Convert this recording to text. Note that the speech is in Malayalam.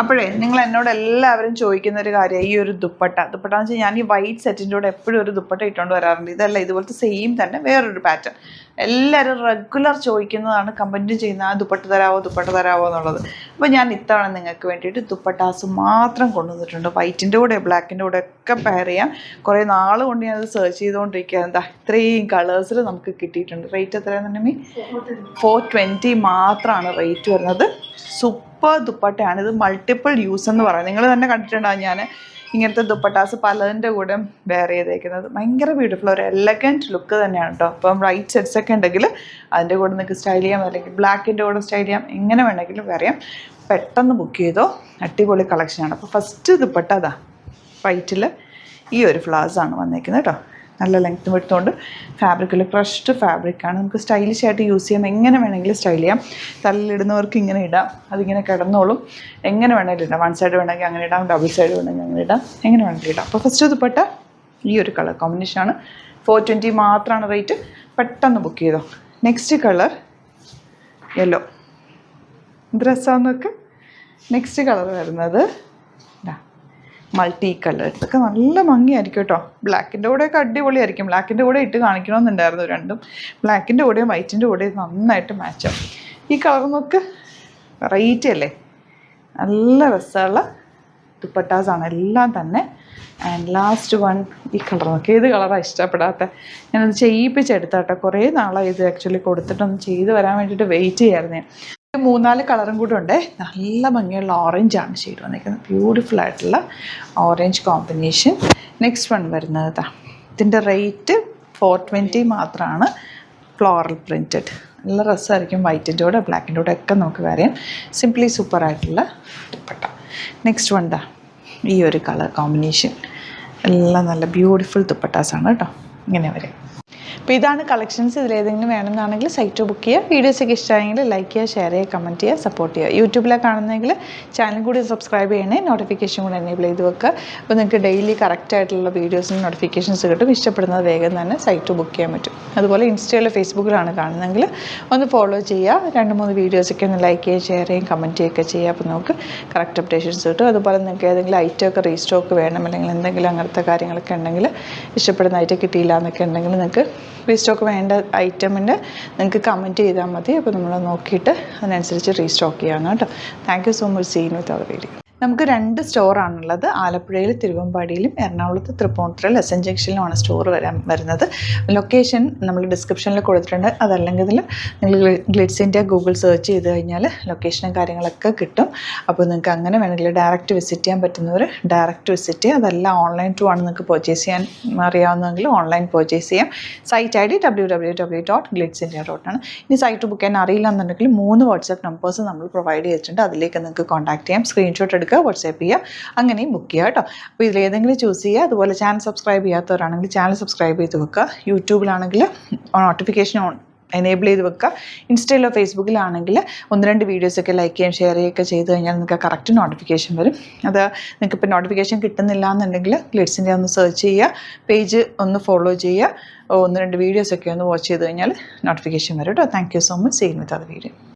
അപ്പോഴേ നിങ്ങൾ എന്നോട് എല്ലാവരും ചോദിക്കുന്ന ഒരു കാര്യം ഈ ഒരു ദുപ്പട്ട എന്ന് വെച്ചാൽ ഞാൻ ഈ വൈറ്റ് സെറ്റിൻ്റെ കൂടെ എപ്പോഴും ഒരു ദുപ്പട്ട ഇട്ടുകൊണ്ട് വരാറുണ്ട്. ഇതല്ല, ഇതുപോലത്തെ സെയിം തന്നെ വേറൊരു പാറ്റേൺ. എല്ലാവരും റെഗുലർ ചോദിക്കുന്നതാണ്, കമൻറ്റ് ചെയ്യുന്ന ആ ദുപ്പട്ട തരാവോ എന്നുള്ളത്. അപ്പോൾ ഞാൻ ഇത്തവണ നിങ്ങൾക്ക് വേണ്ടിയിട്ട് ദുപ്പട്ടാസ് മാത്രം കൊണ്ടുവന്നിട്ടുണ്ട്. വൈറ്റിൻ്റെ കൂടെ ബ്ലാക്കിൻ്റെ കൂടെ ഒക്കെ പെയർ ചെയ്യാം. കുറേ നാൾ കൊണ്ട് ഞാനത് സെർച്ച് ചെയ്തുകൊണ്ടിരിക്കുകയാണ്. എന്താ ഇത്രയും കളേഴ്സിൽ നമുക്ക് കിട്ടിയിട്ടുണ്ട്. റേറ്റ് എത്രയാണെന്നുണ്ടെങ്കിൽ 420 മാത്രമാണ് റേറ്റ് വരുന്നത്. സൂപ്പർ ദുപ്പട്ടയാണ്. ഇത് മൾട്ടിപ്പിൾ യൂസ് എന്ന് പറയാം. നിങ്ങൾ തന്നെ കണ്ടിട്ടുണ്ടാകും ഞാൻ ഇങ്ങനത്തെ ദുപ്പട്ടാസ് പലതിൻ്റെ കൂടെ വെയർ ചെയ്തേക്കുന്നത്. ഭയങ്കര ബ്യൂട്ടിഫുൾ, ഒരു എലഗൻറ്റ് ലുക്ക് തന്നെയാണ് കേട്ടോ. അപ്പം റൈറ്റ് സെറ്റ്സ് ഒക്കെ ഉണ്ടെങ്കിൽ അതിൻ്റെ കൂടെ നിങ്ങൾക്ക് സ്റ്റൈൽ ചെയ്യാം, അല്ലെങ്കിൽ ബ്ലാക്കിൻ്റെ കൂടെ സ്റ്റൈൽ ചെയ്യാം, എങ്ങനെ വേണമെങ്കിലും വെയർ ചെയ്യാം. പെട്ടെന്ന് ബുക്ക് ചെയ്തോ, അടിപൊളി കളക്ഷനാണ്. അപ്പോൾ ഫസ്റ്റ് ദുപ്പട്ട അതാ വൈറ്റിൽ ഈ ഒരു ഫ്ലവേഴ്സാണ് വന്നേക്കുന്നത് കേട്ടോ. നല്ല ലെങ്ത്ത് വിട്ടുകൊണ്ട് ഫാബ്രിക്കിൽ ക്രഷ്ഡ് ഫാബ്രിക്കാണ്. നമുക്ക് സ്റ്റൈലിഷ് ആയിട്ട് യൂസ് ചെയ്യാം, എങ്ങനെ വേണമെങ്കിലും സ്റ്റൈൽ ചെയ്യാം. തലയിലിടുന്നവർക്ക് ഇങ്ങനെ ഇടാം, അതിങ്ങനെ കിടന്നോളും. എങ്ങനെ വേണമെങ്കിലും ഇടാം. വൺ സൈഡ് വേണമെങ്കിൽ അങ്ങനെ ഇടാം, ഡബിൾ സൈഡ് വേണമെങ്കിൽ അങ്ങനെ ഇടാം, എങ്ങനെ വേണമെങ്കിലും ഇടാം. അപ്പോൾ ഫസ്റ്റ് ദുപ്പട്ട ഈ ഒരു കളർ കോമ്പിനേഷനാണ്. 420 മാത്രമാണ് റേറ്റ്. പെട്ടെന്ന് ബുക്ക് ചെയ്തോ. Next colour yellow. ഡ്രസ്സാന്നൊക്കെ നെക്സ്റ്റ് കളർ വരുന്നത് മൾട്ടി കളർ. ഇതൊക്കെ നല്ല ഭംഗിയായിരിക്കും കേട്ടോ. ബ്ലാക്കിൻ്റെ കൂടെയൊക്കെ അടിപൊളിയായിരിക്കും. ബ്ലാക്കിൻ്റെ കൂടെ ഇട്ട് കാണിക്കണമെന്നുണ്ടായിരുന്നു രണ്ടും. ബ്ലാക്കിൻ്റെ കൂടെയും വൈറ്റിൻ്റെ കൂടെയും നന്നായിട്ട് മാച്ചാവും. ഈ കളർ നോക്ക്, വെറൈറ്റി അല്ലേ, നല്ല രസമുള്ള ദുപ്പട്ടാസാണ് എല്ലാം തന്നെ. ആൻഡ് ലാസ്റ്റ് വൺ ഈ കളർ നോക്കി. ഏത് കളറാണ് ഇഷ്ടപ്പെടാത്ത? ഞാനത് ചെയ്യിപ്പിച്ചെടുത്താട്ടോ. കുറേ നാളായി ഇത് ആക്ച്വലി കൊടുത്തിട്ടൊന്ന് ചെയ്ത് വരാൻ വേണ്ടിയിട്ട് വെയിറ്റ് ചെയ്യായിരുന്നു ഞാൻ. 3-4 കളറും കൂടെ ഉണ്ട്. നല്ല ഭംഗിയുള്ള ഓറഞ്ചാണ് ഷെയ്ഡ് വന്നിരിക്കുന്നത്. ബ്യൂട്ടിഫുൾ ആയിട്ടുള്ള ഓറഞ്ച് കോമ്പിനേഷൻ. നെക്സ്റ്റ് വൺ വരുന്നത് ഇതിൻ്റെ റേറ്റ് 420 മാത്രമാണ്. ഫ്ലോറൽ പ്രിൻറ്റഡ്, നല്ല രസമായിരിക്കും. വൈറ്റിൻ്റെ കൂടെ ബ്ലാക്കിൻ്റെ കൂടെ ഒക്കെ നമുക്ക് വരാം. സിംപ്ലി സൂപ്പറായിട്ടുള്ള ദുപ്പട്ട. നെക്സ്റ്റ് വൺ ഈ ഒരു കളർ കോമ്പിനേഷൻ. എല്ലാം നല്ല ബ്യൂട്ടിഫുൾ ദുപ്പട്ടാസാണ് കേട്ടോ. ഇങ്ങനെ വരാം. അപ്പോൾ ഇതാണ് കളക്ഷൻസ്. ഇതിലേതെങ്കിലും വേണമെന്നാണെങ്കിൽ സൈറ്റ് ബുക്ക് ചെയ്യുക. വീഡിയോസൊക്കെ ഇഷ്ടമായെങ്കിൽ ലൈക്ക് ചെയ്യുക, ഷെയർ ചെയ്യുക, കമൻറ്റ് ചെയ്യുക, സപ്പോർട്ട് ചെയ്യുക. യൂട്യൂബിലാണ് കാണുന്നതെങ്കിൽ ചാനൽ കൂടി സബ്സ്ക്രൈബ് ചെയ്യണേ, നോട്ടിഫിക്കേഷൻ കൂടി എനേബിൾ ചെയ്ത് വെക്കുക. അപ്പോൾ നിങ്ങൾക്ക് ഡെയിലി കറക്റ്റായിട്ടുള്ള വീഡിയോസിന് നോട്ടിഫിക്കേഷൻസ് കിട്ടും. ഇഷ്ടപ്പെടുന്നത് വേഗം തന്നെ സൈറ്റ് ബുക്ക് ചെയ്യാൻ പറ്റും. അതുപോലെ ഇൻസ്റ്റയിലോ ഫേസ്ബുക്കിലാണ് കാണുന്നതെങ്കിൽ ഒന്ന് ഫോളോ ചെയ്യുക. 2-3 വീഡിയോസൊക്കെ ഒന്ന് ലൈക്ക് ചെയ്യുക, ഷെയർ ചെയ്യുക, കമൻറ്റ് ചെയ്യുകയൊക്കെ ചെയ്യുക. അപ്പോൾ നമുക്ക് കറക്റ്റ് അപ്ഡേഷൻസ് കിട്ടും. അതുപോലെ നിങ്ങൾക്ക് ഏതെങ്കിലും ഐറ്റമൊക്കെ റീസ്റ്റോക്ക് വേണം, അല്ലെങ്കിൽ എന്തെങ്കിലും അങ്ങനത്തെ കാര്യങ്ങളൊക്കെ ഉണ്ടെങ്കിൽ, ഇഷ്ടപ്പെടുന്ന ഐറ്റം കിട്ടിയില്ല എന്നൊക്കെ ഉണ്ടെങ്കിൽ നിങ്ങൾക്ക് റീസ്റ്റോക്ക് വേണ്ട ഐറ്റമിൻ്റെ നിങ്ങൾക്ക് കമൻറ്റ് ചെയ്താൽ മതി. അപ്പോൾ നമ്മൾ നോക്കിയിട്ട് അതിനനുസരിച്ച് റീസ്റ്റോക്ക് ചെയ്യാമെന്ന് കേട്ടോ. Thank you so much. See you with our video. നമുക്ക് 2 സ്റ്റോറാണുള്ളത്. ആലപ്പുഴയിൽ തിരുവമ്പാടിയിലും എറണാകുളത്ത് തൃപ്പൂണിത്തുറയിൽ എസ് എൻ ജംഗ്ഷനിലുമാണ് സ്റ്റോർ വരുന്നത്. ലൊക്കേഷൻ നമ്മൾ ഡിസ്ക്രിപ്ഷനിൽ കൊടുത്തിട്ടുണ്ട്. അതല്ലെങ്കിൽ നിങ്ങൾ ഗ്ലിറ്റ്സ് ഇന്ത്യ ഗൂഗിൾ സെർച്ച് ചെയ്ത് കഴിഞ്ഞാൽ ലൊക്കേഷനും കാര്യങ്ങളൊക്കെ കിട്ടും. അപ്പോൾ നിങ്ങൾക്ക് അങ്ങനെ വേണമെങ്കിൽ ഡയറക്റ്റ് വിസിറ്റ് ചെയ്യാൻ പറ്റുന്നവർ ഡയറക്റ്റ് വിസിറ്റ് ചെയ്യുക. അതെല്ലാം ഓൺലൈൻ ത്രൂ ആണ് നിങ്ങൾക്ക് പർച്ചേസ് ചെയ്യാൻ അറിയാവുന്നതെങ്കിൽ ഓൺലൈൻ പർച്ചേസ് ചെയ്യാം. സൈറ്റ് ID www.glitzindia.com ആണ്. ഇനി സൈറ്റ് ബുക്ക് ചെയ്യാൻ അറിയില്ല എന്നുണ്ടെങ്കിൽ 3 വാട്സാപ്പ് നമ്പേഴ്സ് നമ്മൾ പ്രൊവൈഡ് ചെയ്തിട്ടുണ്ട്. അതിലേക്ക് നിങ്ങൾക്ക് കോൺടാക്ട് ചെയ്യാം. സ്ക്രീൻഷോട്ട് എടുക്കുക, വാട്സാപ്പ് ചെയ്യുക, അങ്ങനെയും ബുക്ക് ചെയ്യുക കേട്ടോ. അപ്പോൾ ഇതിലേതെങ്കിലും ചൂസ് ചെയ്യുക. അതുപോലെ ചാനൽ സബ്സ്ക്രൈബ് ചെയ്യാത്തവരാണെങ്കിൽ ചാനൽ സബ്സ്ക്രൈബ് ചെയ്ത് വെക്കുക. യൂട്യൂബിലാണെങ്കിൽ നോട്ടിഫിക്കേഷൻ എനേബിൾ ചെയ്ത് വെക്കുക. ഇൻസ്റ്റയിലോ ഫേസ്ബുക്കിലാണെങ്കിൽ 1-2 വീഡിയോസൊക്കെ ലൈക്ക് ചെയ്യുകയും ഷെയർ ചെയ്യുകയൊക്കെ ചെയ്ത് കഴിഞ്ഞാൽ നിങ്ങൾക്ക് കറക്റ്റ് നോട്ടിഫിക്കേഷൻ വരും. അത് നിങ്ങൾക്ക് ഇപ്പോൾ നോട്ടിഫിക്കേഷൻ കിട്ടുന്നില്ല എന്നുണ്ടെങ്കിൽ ഗ്ലിറ്റ്സ് ഇന്ത്യ ഒന്ന് സെർച്ച് ചെയ്യുക, പേജ് ഒന്ന് ഫോളോ ചെയ്യുക, 1-2 വീഡിയോസൊക്കെ ഒന്ന് വാച്ച് ചെയ്ത് കഴിഞ്ഞാൽ നോട്ടിഫിക്കേഷൻ വരും കേട്ടോ. Thank you so much. See you with other video.